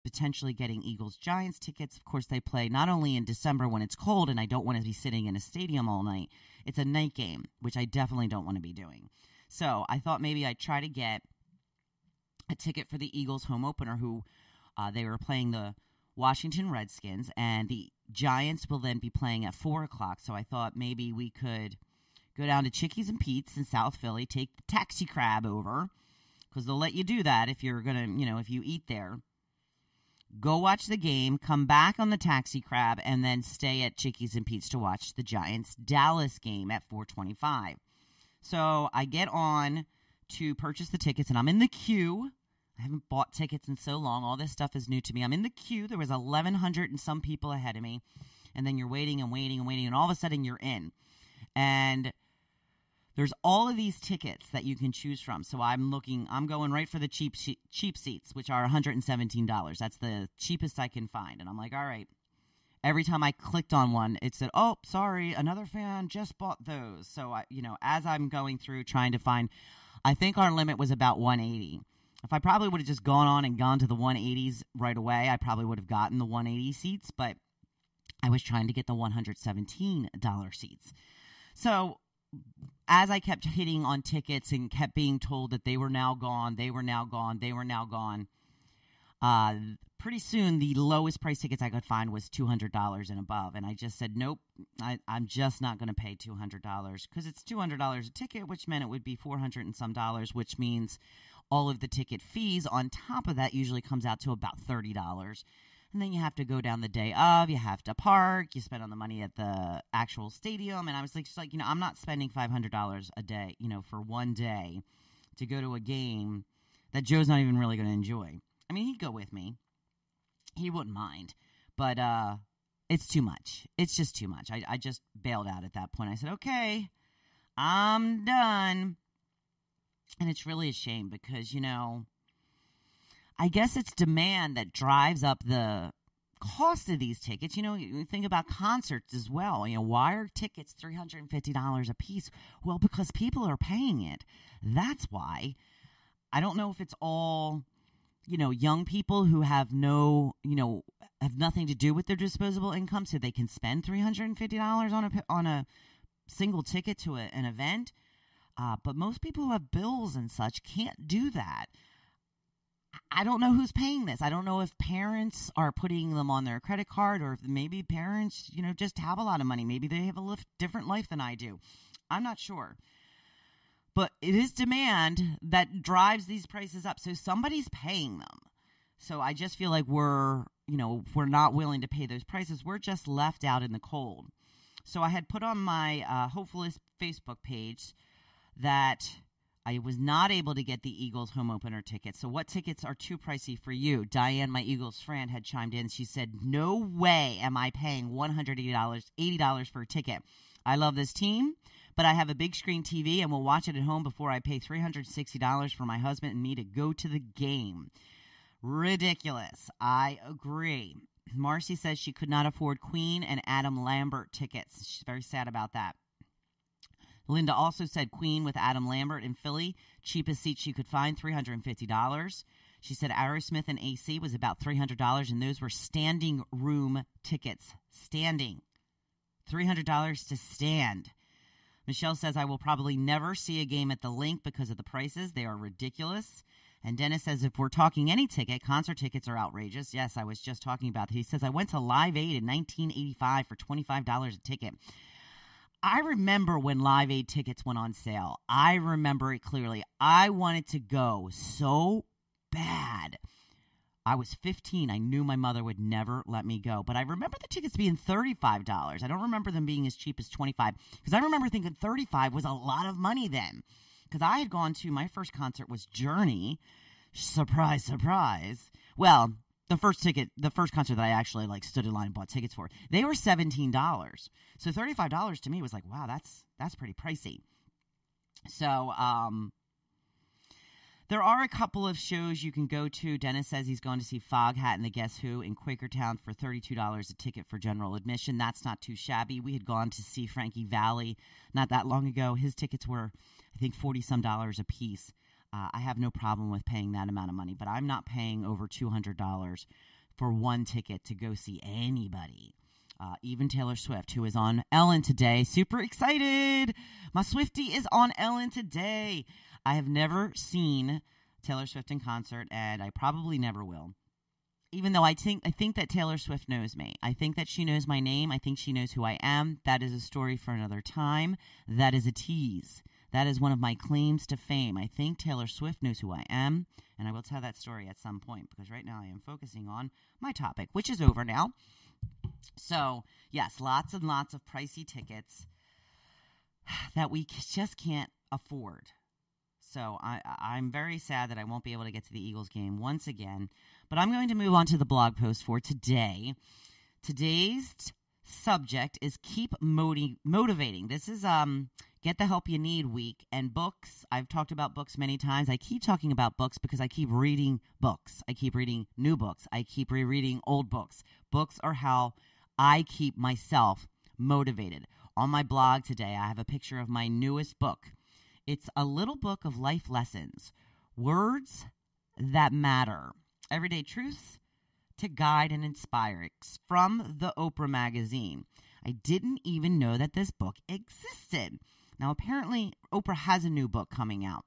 potentially getting Eagles Giants tickets. Of course, they play not only in December when it's cold and I don't want to be sitting in a stadium all night, it's a night game, which I definitely don't want to be doing. So I thought maybe I'd try to get a ticket for the Eagles home opener, who they were playing the Washington Redskins, and the Giants will then be playing at 4 o'clock. So I thought maybe we could go down to Chickies and Pete's in South Philly, take the taxi cab over, because they'll let you do that if you're going to, if you eat there. Go watch the game, come back on the taxi cab, and then stay at Chickies and Pete's to watch the Giants-Dallas game at 4:25. So I get on to purchase the tickets, and I'm in the queue. I haven't bought tickets in so long. All this stuff is new to me. I'm in the queue. There was 1,100 and some people ahead of me. And then you're waiting and waiting and waiting, and all of a sudden you're in. And there's all of these tickets that you can choose from. So I'm going right for the cheap seats, which are $117. That's the cheapest I can find. And I'm like, all right. Every time I clicked on one, it said, oh, sorry, another fan just bought those. So, as I'm going through trying to find, I think our limit was about 180. If I probably would have just gone on and gone to the 180s right away, I probably would have gotten the 180 seats, but I was trying to get the $117 seats. So as I kept hitting on tickets and kept being told that they were now gone, pretty soon the lowest price tickets I could find was $200 and above. And I just said, nope, I'm just not going to pay $200 because it's $200 a ticket, which meant it would be $400 and some dollars, which means all of the ticket fees on top of that usually comes out to about $30. And then you have to go down the day of, you have to park, you spend on the money at the actual stadium. And I was just like, I'm not spending $500 a day, for one day to go to a game that Joe's not even really going to enjoy. I mean, he'd go with me. He wouldn't mind. But it's too much. It's just too much. I just bailed out at that point. I said, okay, I'm done. And it's really a shame because, I guess it's demand that drives up the cost of these tickets. You think about concerts as well. Why are tickets $350 a piece? Well, because people are paying it. That's why. I don't know if it's all, young people who have have nothing to do with their disposable income, so they can spend $350 on a single ticket to an event. But most people who have bills and such can't do that. I don't know who's paying this. I don't know if parents are putting them on their credit card, or if maybe parents, just have a lot of money. Maybe they have a different life than I do. I'm not sure. But it is demand that drives these prices up. So somebody's paying them. So I just feel like we're not willing to pay those prices. We're just left out in the cold. So I had put on my Hopefulist Facebook page that I was not able to get the Eagles home opener tickets. So what tickets are too pricey for you? Diane, my Eagles friend, had chimed in. She said, no way am I paying $80 for a ticket. I love this team, but I have a big screen TV and will watch it at home before I pay $360 for my husband and me to go to the game. Ridiculous. I agree. Marcy says she could not afford Queen and Adam Lambert tickets. She's very sad about that. Linda also said Queen with Adam Lambert in Philly, cheapest seat she could find, $350. She said Aerosmith and AC was about $300, and those were standing room tickets. Standing. $300 to stand. Michelle says, I will probably never see a game at the Link because of the prices. They are ridiculous. And Dennis says, if we're talking any ticket, concert tickets are outrageous. Yes, I was just talking about that. He says, I went to Live Aid in 1985 for $25 a ticket. I remember when Live Aid tickets went on sale. I remember it clearly. I wanted to go so bad. I was 15. I knew my mother would never let me go. But I remember the tickets being $35. I don't remember them being as cheap as $25. Because I remember thinking $35 was a lot of money then. Because I had gone to, my first concert was Journey. Surprise, surprise. Well, the first concert that I actually stood in line and bought tickets for, they were $17. So $35 to me was like, wow, that's pretty pricey. So there are a couple of shows you can go to. Dennis says he's going to see Foghat and the Guess Who in Quakertown for $32 a ticket for general admission. That's not too shabby. We had gone to see Frankie Valli not that long ago. His tickets were, I think, $40-some a piece. I have no problem with paying that amount of money, but I'm not paying over $200 for one ticket to go see anybody. Even Taylor Swift, who is on Ellen today. Super excited. My Swiftie is on Ellen today. I have never seen Taylor Swift in concert, and I probably never will. Even though I think that Taylor Swift knows me. I think that she knows my name. I think she knows who I am. That is a story for another time. That is a tease. That is one of my claims to fame. I think Taylor Swift knows who I am, and I will tell that story at some point, because right now I am focusing on my topic, which is over now. So, yes, lots and lots of pricey tickets that we just can't afford. So I'm very sad that I won't be able to get to the Eagles game once again. But I'm going to move on to the blog post for today. Today's subject is keep motivating. This is Get the Help You Need week. And books, I've talked about books many times. I keep talking about books because I keep reading books. I keep reading new books. I keep rereading old books. Books are how I keep myself motivated. On my blog today, I have a picture of my newest book. It's a little book of life lessons, words that matter, everyday truths to guide and inspire. It's from the Oprah magazine. I didn't even know that this book existed. Now, apparently, Oprah has a new book coming out,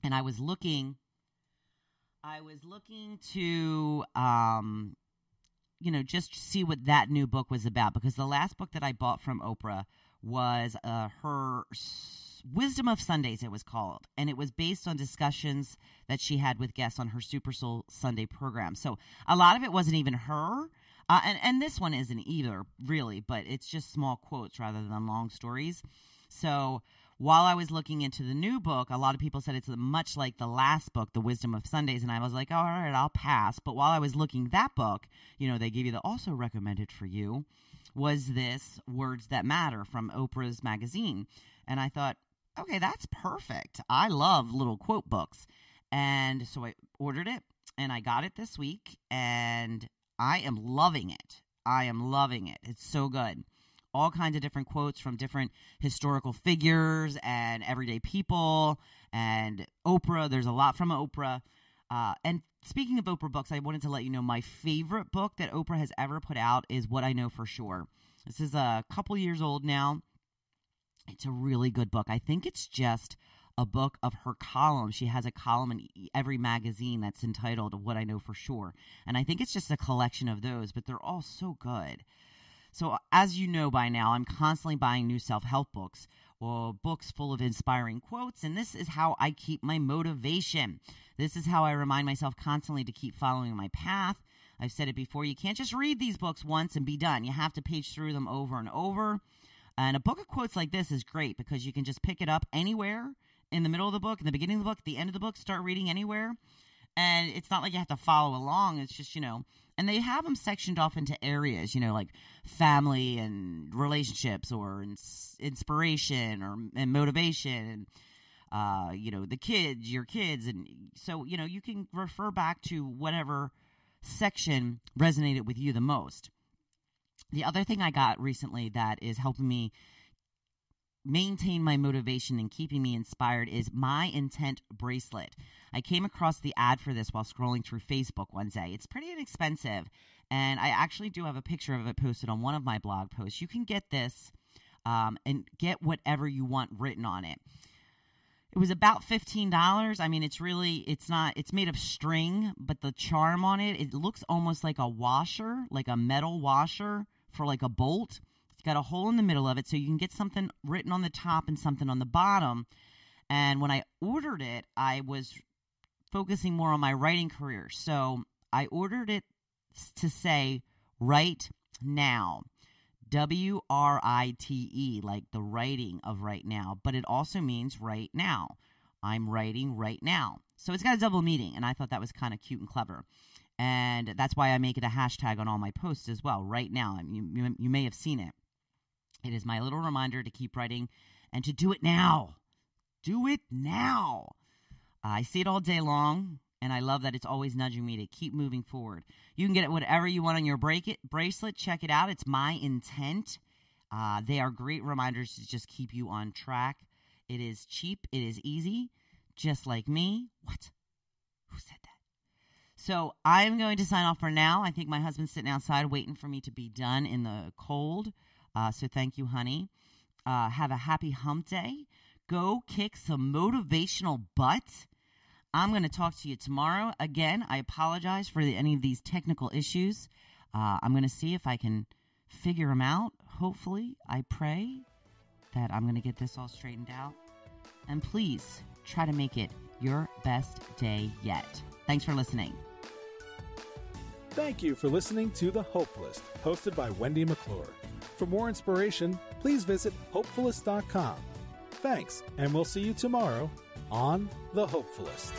and I was looking to, just see what that new book was about, because the last book that I bought from Oprah was her Wisdom of Sundays, it was called, and it was based on discussions that she had with guests on her Super Soul Sunday program. So a lot of it wasn't even her, and this one isn't either, really, but it's just small quotes rather than long stories. So while I was looking into the new book, a lot of people said it's much like the last book, The Wisdom of Sundays, and I was like, all right, I'll pass. But while I was looking that book, they give you the also recommended for you, was this Words That Matter from Oprah's magazine. And I thought, okay, that's perfect. I love little quote books. And so I ordered it, and I got it this week, and I am loving it. I am loving it. It's so good. All kinds of different quotes from different historical figures and everyday people and Oprah. There's a lot from Oprah. And speaking of Oprah books, I wanted to let you know my favorite book that Oprah has ever put out is What I Know for Sure. This is a couple years old now. It's a really good book. I think it's just a book of her columns. She has a column in every magazine that's entitled What I Know for Sure. And I think it's just a collection of those, but they're all so good. So as you know by now, I'm constantly buying new self-help books or books full of inspiring quotes, and this is how I keep my motivation. This is how I remind myself constantly to keep following my path. I've said it before, you can't just read these books once and be done. You have to page through them over and over. And a book of quotes like this is great because you can just pick it up anywhere in the middle of the book, in the beginning of the book, the end of the book, start reading anywhere. And it's not like you have to follow along. It's just, and they have them sectioned off into areas, like family and relationships or inspiration and motivation and, the kids, your kids. And so, you can refer back to whatever section resonated with you the most. The other thing I got recently that is helping me maintain my motivation and keeping me inspired is My Intent bracelet. I came across the ad for this while scrolling through Facebook one day. It's pretty inexpensive, and I actually do have a picture of it posted on one of my blog posts. You can get this and get whatever you want written on it. It was about $15. I mean, it's made of string, but the charm on it looks almost like a washer, like a metal washer for like a bolt. It's got a hole in the middle of it, so you can get something written on the top and something on the bottom. And when I ordered it, I was focusing more on my writing career. So I ordered it to say "Write Now." WRITE, like the writing of right now, but it also means right now. I'm writing right now. So it's got a double meaning, and I thought that was kind of cute and clever. And that's why I make it a hashtag on all my posts as well, right now. I mean, you may have seen it. It is my little reminder to keep writing and to do it now. Do it now. I see it all day long, and I love that it's always nudging me to keep moving forward. You can get it whatever you want on your bracelet. Check it out. It's My Intent. They are great reminders to just keep you on track. It is cheap. It is easy. Just like me. What? Who said that? So I'm going to sign off for now. I think my husband's sitting outside waiting for me to be done in the cold. So thank you, honey. Have a happy hump day. Go kick some motivational butt. I'm going to talk to you tomorrow. Again, I apologize for any of these technical issues. I'm going to see if I can figure them out. Hopefully, I pray that I'm going to get this all straightened out. And please try to make it your best day yet. Thanks for listening. Thank you for listening to The Hopefulist, hosted by Wendy McClure. For more inspiration, please visit hopefulist.com. Thanks, and we'll see you tomorrow on The Hopefulist.